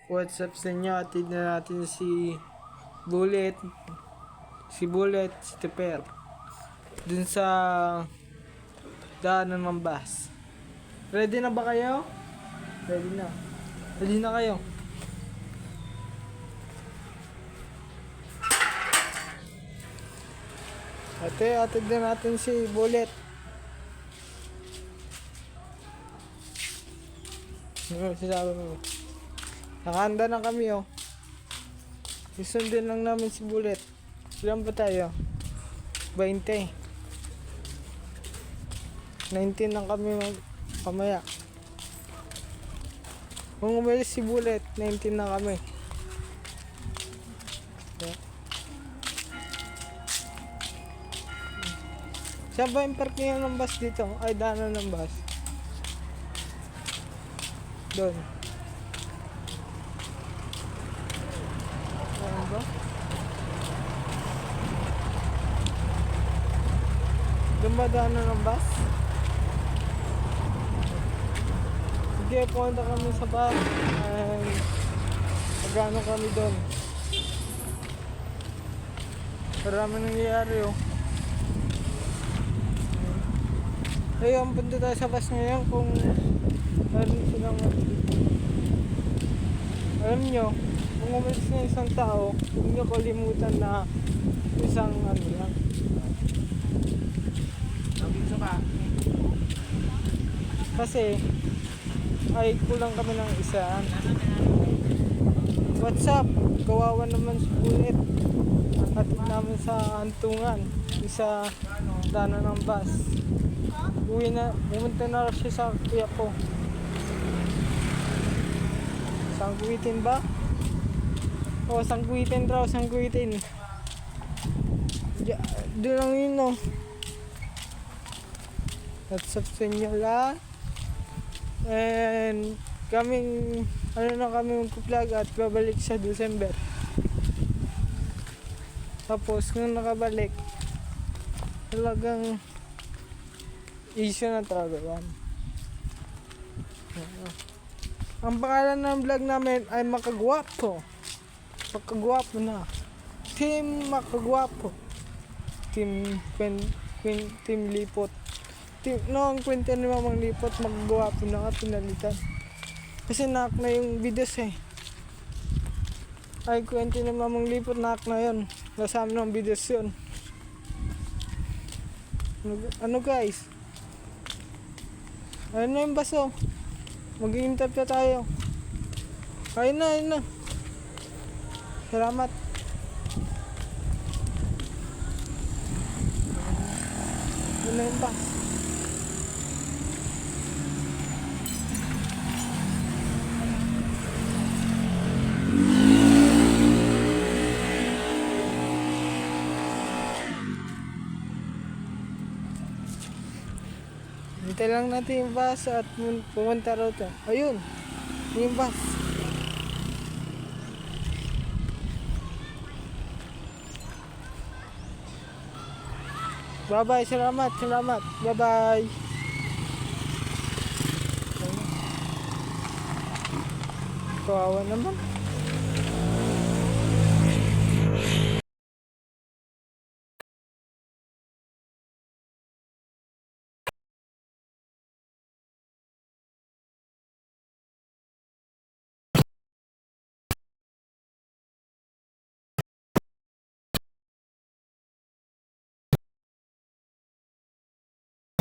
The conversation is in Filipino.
What's up sa inyo? Atid na natin si Bullet, si Teper dun sa daanan ng bus. Ready na ba kayo? Ready na. Ready na kayo? Atid na natin si Bullet. Ano sinabi mo? Nakahanda na kami oh. Isundin lang namin si Bullet. Ilan ba tayo? 20. 19 lang kami pamaya. Kung umalis si Bullet, 19 na kami. Okay. Saan ba yung parking ng bus dito? Ay, daanan ng bus. Doon. Ano ba? Doon ba daanan ng bus? Sige, pumunta kami sa bus. Magano kami doon. Marami nangyayari oh. Ayun, punta tayo sa bus ngayon kung meron silang alam nyo, kung umalis na isang tao, huwag nyo kalimutan na isang ano lang. Kasi ay kulang kami ng isa. What's up? Kawawa naman si Bullet. Atid namin sa Antungan, isa daanan ng bus. Uwi na, pumunta na siya sa kuya ko. Sangguitin ba? O, sangguitin raw, sangguitin. Doon lang yun no. What's up sa inyo lahat? And kaming, ano na kami mag-vlog at babalik sa December. Tapos kung nakabalik, talagang issue na talaga yan. Ang pangalan ng vlog namin ay Makagwapo. Makagwapo na. Team Makagwapo. Team Lipot. Noong kwento ni Mamang Lipot, Makagwapo na ka pinalitan. Kasi naak na yung videos eh. Ay kwento ni Mamang Lipot, naak na yun. Nasama ng videos yun. Ano guys? Ayun na yung baso. Mag-i-interp na tayo. Ayun na. Salamat. Ayun na yung bus. Hintay lang natin yung bus at pumunta raw ito. Ayun, yung bus. Bye-bye, salamat. Bye-bye. Kawawa naman.